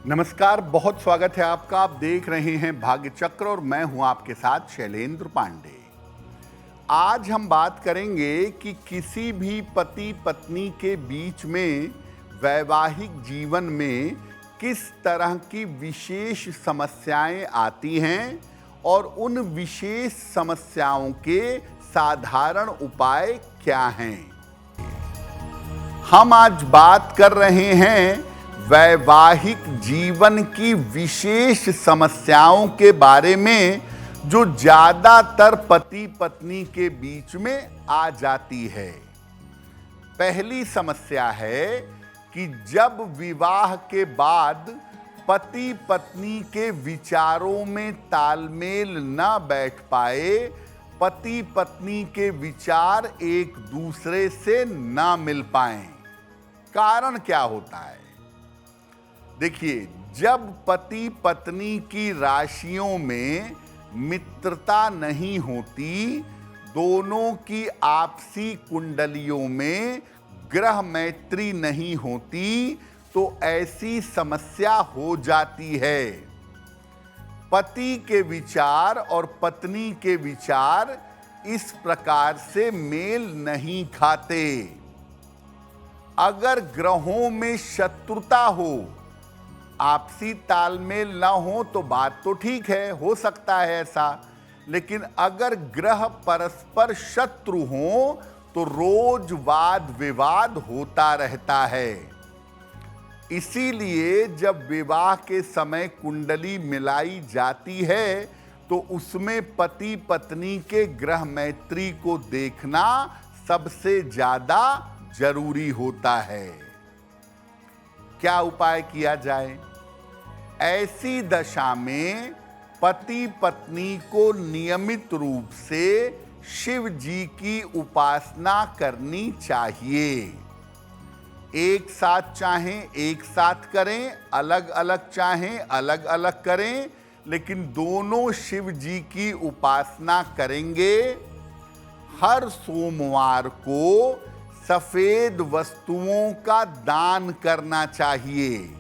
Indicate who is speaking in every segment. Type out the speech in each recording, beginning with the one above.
Speaker 1: नमस्कार, बहुत स्वागत है आपका। आप देख रहे हैं भाग्य चक्र और मैं हूं आपके साथ शैलेंद्र पांडे। आज हम बात करेंगे कि किसी भी पति पत्नी के बीच में वैवाहिक जीवन में किस तरह की विशेष समस्याएं आती हैं और उन विशेष समस्याओं के साधारण उपाय क्या हैं। हम आज बात कर रहे हैं वैवाहिक जीवन की विशेष समस्याओं के बारे में जो ज्यादातर पति पत्नी के बीच में आ जाती है। पहली समस्या है कि जब विवाह के बाद पति पत्नी के विचारों में तालमेल न बैठ पाए, पति पत्नी के विचार एक दूसरे से न मिल पाएं। कारण क्या होता है? देखिए, जब पति पत्नी की राशियों में मित्रता नहीं होती, दोनों की आपसी कुंडलियों में ग्रह मैत्री नहीं होती, तो ऐसी समस्या हो जाती है। पति के विचार और पत्नी के विचार इस प्रकार से मेल नहीं खाते। अगर ग्रहों में शत्रुता हो, आपसी तालमेल ना हो तो बात तो ठीक है, हो सकता है ऐसा। लेकिन अगर ग्रह परस्पर शत्रु हो तो रोज वाद विवाद होता रहता है। इसीलिए जब विवाह के समय कुंडली मिलाई जाती है तो उसमें पति पत्नी के ग्रह मैत्री को देखना सबसे ज्यादा जरूरी होता है। क्या उपाय किया जाए? ऐसी दशा में पति पत्नी को नियमित रूप से शिव जी की उपासना करनी चाहिए। एक साथ चाहें एक साथ करें, अलग अलग चाहें अलग अलग करें, लेकिन दोनों शिव जी की उपासना करेंगे। हर सोमवार को सफेद वस्तुओं का दान करना चाहिए।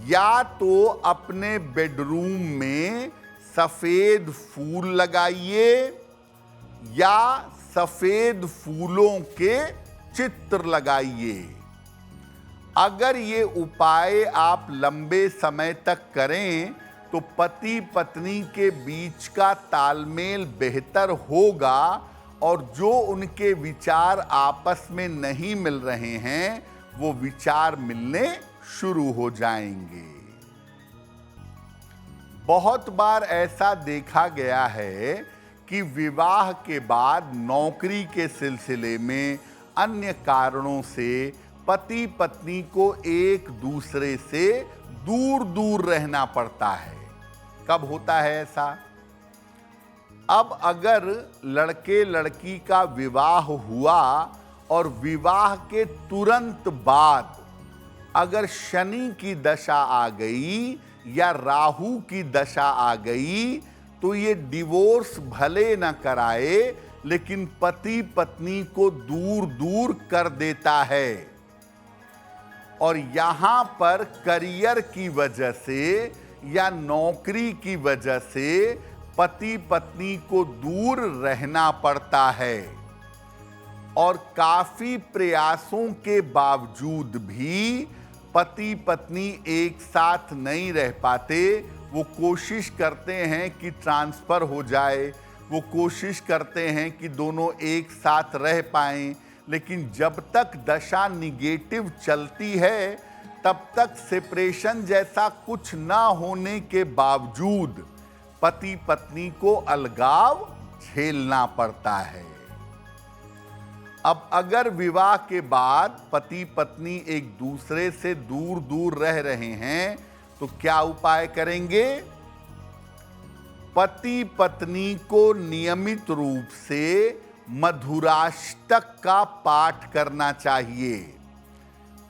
Speaker 1: या तो अपने बेडरूम में सफेद फूल लगाइए या सफेद फूलों के चित्र लगाइए। अगर ये उपाय आप लंबे समय तक करें तो पति पत्नी के बीच का तालमेल बेहतर होगा और जो उनके विचार आपस में नहीं मिल रहे हैं वो विचार मिलने शुरू हो जाएंगे। बहुत बार ऐसा देखा गया है कि विवाह के बाद नौकरी के सिलसिले में अन्य कारणों से पति पत्नी को एक दूसरे से दूर दूर रहना पड़ता है। कब होता है ऐसा? अब अगर लड़के लड़की का विवाह हुआ और विवाह के तुरंत बाद अगर शनि की दशा आ गई या राहु की दशा आ गई तो ये डिवोर्स भले न कराए लेकिन पति पत्नी को दूर दूर कर देता है। और यहां पर करियर की वजह से या नौकरी की वजह से पति पत्नी को दूर रहना पड़ता है। और काफी प्रयासों के बावजूद भी पति पत्नी एक साथ नहीं रह पाते। वो कोशिश करते हैं कि ट्रांसफर हो जाए, वो कोशिश करते हैं कि दोनों एक साथ रह पाएं, लेकिन जब तक दशा निगेटिव चलती है तब तक सेपरेशन जैसा कुछ ना होने के बावजूद पति पत्नी को अलगाव झेलना पड़ता है। अब अगर विवाह के बाद पति पत्नी एक दूसरे से दूर दूर रह रहे हैं तो क्या उपाय करेंगे? पति पत्नी को नियमित रूप से मधुराष्टक का पाठ करना चाहिए।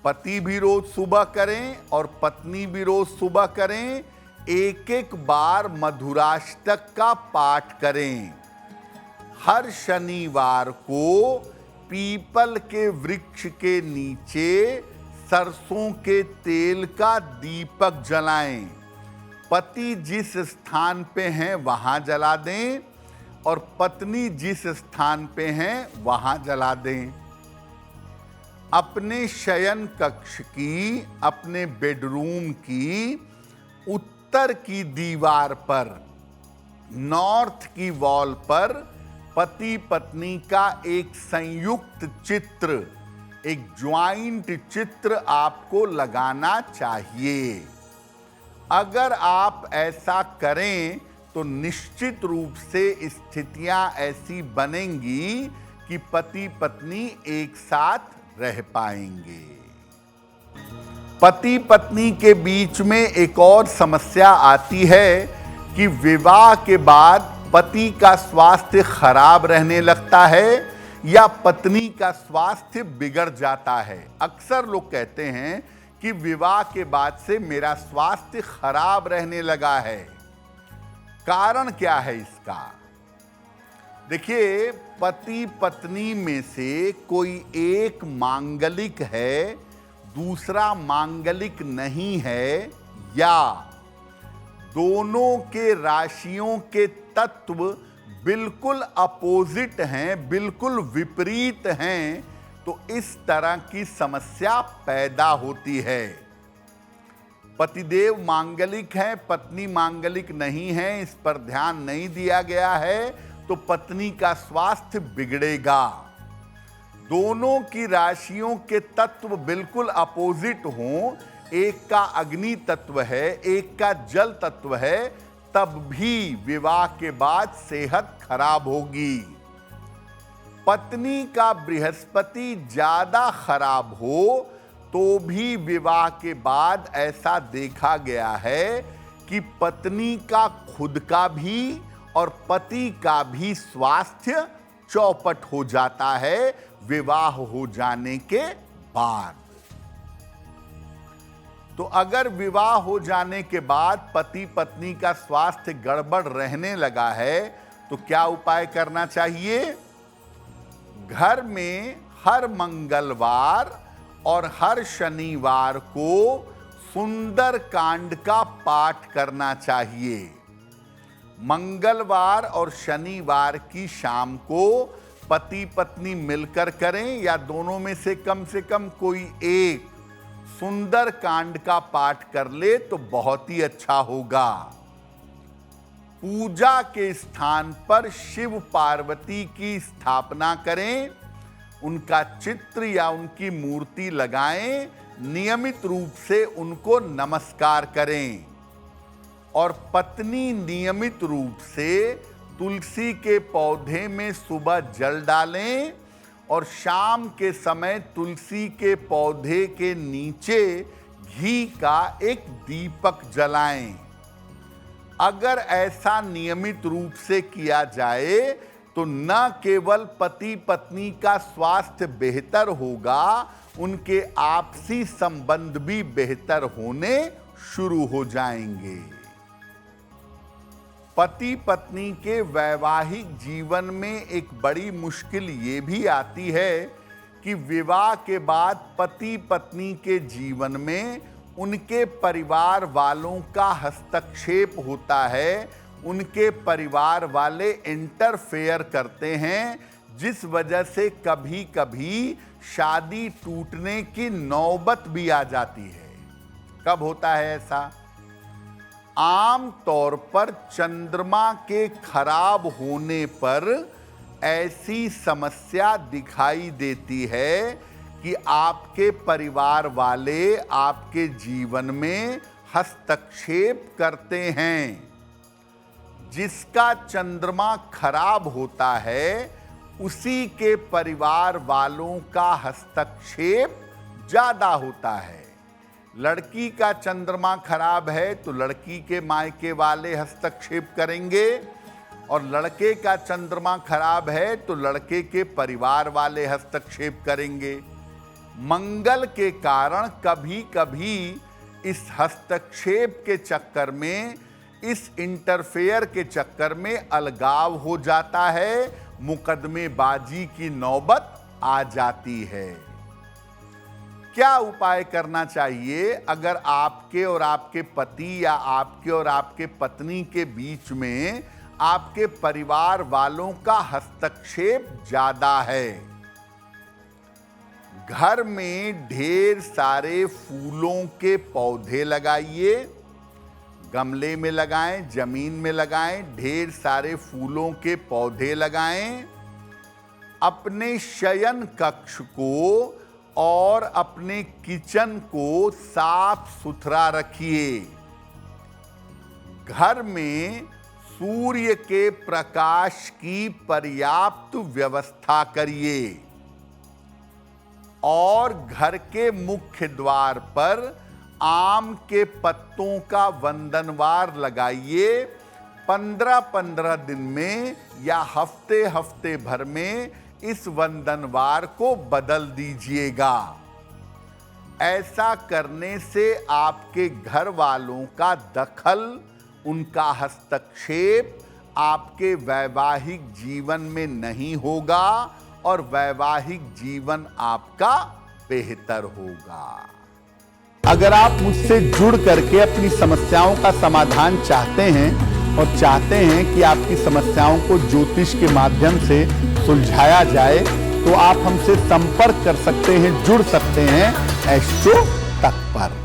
Speaker 1: पति भी रोज सुबह करें और पत्नी भी रोज सुबह करें। एक एक बार मधुराष्टक का पाठ करें। हर शनिवार को पीपल के वृक्ष के नीचे सरसों के तेल का दीपक जलाएं। पति जिस स्थान पे हैं वहां जला दें और पत्नी जिस स्थान पे हैं वहां जला दें। अपने शयन कक्ष की, अपने बेडरूम की उत्तर की दीवार पर, नॉर्थ की वॉल पर पति पत्नी का एक संयुक्त चित्र, एक ज्वाइंट चित्र आपको लगाना चाहिए। अगर आप ऐसा करें तो निश्चित रूप से स्थितियां ऐसी बनेंगी कि पति पत्नी एक साथ रह पाएंगे। पति पत्नी के बीच में एक और समस्या आती है कि विवाह के बाद पति का स्वास्थ्य खराब रहने लगता है या पत्नी का स्वास्थ्य बिगड़ जाता है। अक्सर लोग कहते हैं कि विवाह के बाद से मेरा स्वास्थ्य खराब रहने लगा है। कारण क्या है इसका? देखिए, पति पत्नी में से कोई एक मांगलिक है, दूसरा मांगलिक नहीं है, या दोनों के राशियों के तत्व बिल्कुल अपोजिट हैं, बिल्कुल विपरीत हैं, तो इस तरह की समस्या पैदा होती है। पतिदेव मांगलिक है, पत्नी मांगलिक नहीं है, इस पर ध्यान नहीं दिया गया है, तो पत्नी का स्वास्थ्य बिगड़ेगा। दोनों की राशियों के तत्व बिल्कुल अपोजिट हों, एक का अग्नि तत्व है, एक का जल तत्व है, तब भी विवाह के बाद सेहत खराब होगी। पत्नी का बृहस्पति ज्यादा खराब हो तो भी विवाह के बाद ऐसा देखा गया है कि पत्नी का खुद का भी और पति का भी स्वास्थ्य चौपट हो जाता है विवाह हो जाने के बाद। तो अगर विवाह हो जाने के बाद पति पत्नी का स्वास्थ्य गड़बड़ रहने लगा है तो क्या उपाय करना चाहिए? घर में हर मंगलवार और हर शनिवार को सुंदर कांड का पाठ करना चाहिए। मंगलवार और शनिवार की शाम को पति पत्नी मिलकर करें या दोनों में से कम कोई एक सुंदर कांड का पाठ कर ले तो बहुत ही अच्छा होगा। पूजा के स्थान पर शिव पार्वती की स्थापना करें, उनका चित्र या उनकी मूर्ति लगाएं, नियमित रूप से उनको नमस्कार करें और पत्नी नियमित रूप से तुलसी के पौधे में सुबह जल डालें और शाम के समय तुलसी के पौधे के नीचे घी का एक दीपक जलाएं। अगर ऐसा नियमित रूप से किया जाए तो न केवल पति पत्नी का स्वास्थ्य बेहतर होगा, उनके आपसी संबंध भी बेहतर होने शुरू हो जाएंगे। पति पत्नी के वैवाहिक जीवन में एक बड़ी मुश्किल ये भी आती है कि विवाह के बाद पति पत्नी के जीवन में उनके परिवार वालों का हस्तक्षेप होता है, उनके परिवार वाले इंटरफेयर करते हैं, जिस वजह से कभी कभी शादी टूटने की नौबत भी आ जाती है। कब होता है ऐसा? आम तौर पर चंद्रमा के खराब होने पर ऐसी समस्या दिखाई देती है कि आपके परिवार वाले आपके जीवन में हस्तक्षेप करते हैं। जिसका चंद्रमा खराब होता है उसी के परिवार वालों का हस्तक्षेप ज्यादा होता है। लड़की का चंद्रमा खराब है तो लड़की के मायके वाले हस्तक्षेप करेंगे और लड़के का चंद्रमा खराब है तो लड़के के परिवार वाले हस्तक्षेप करेंगे। मंगल के कारण कभी कभी इस हस्तक्षेप के चक्कर में, इस इंटरफेयर के चक्कर में अलगाव हो जाता है, मुकदमेबाजी की नौबत आ जाती है। क्या उपाय करना चाहिए अगर आपके और आपके पति या आपके और आपके पत्नी के बीच में आपके परिवार वालों का हस्तक्षेप ज्यादा है? घर में ढेर सारे फूलों के पौधे लगाइए, गमले में लगाएं, जमीन में लगाएं, ढेर सारे फूलों के पौधे लगाएं। अपने शयन कक्ष को और अपने किचन को साफ सुथरा रखिए। घर में सूर्य के प्रकाश की पर्याप्त व्यवस्था करिए और घर के मुख्य द्वार पर आम के पत्तों का वंदनवार लगाइए। 15-15 दिन में या हफ्ते हफ्ते भर में इस वंदनवार को बदल दीजिएगा। ऐसा करने से आपके घर वालों का दखल, उनका हस्तक्षेप आपके वैवाहिक जीवन में नहीं होगा और वैवाहिक जीवन आपका बेहतर होगा। अगर आप मुझसे जुड़ करके अपनी समस्याओं का समाधान चाहते हैं और चाहते हैं कि आपकी समस्याओं को ज्योतिष के माध्यम से सुलझाया जाए, तो आप हमसे संपर्क कर सकते हैं, जुड़ सकते हैं एस्ट्रो तक पर।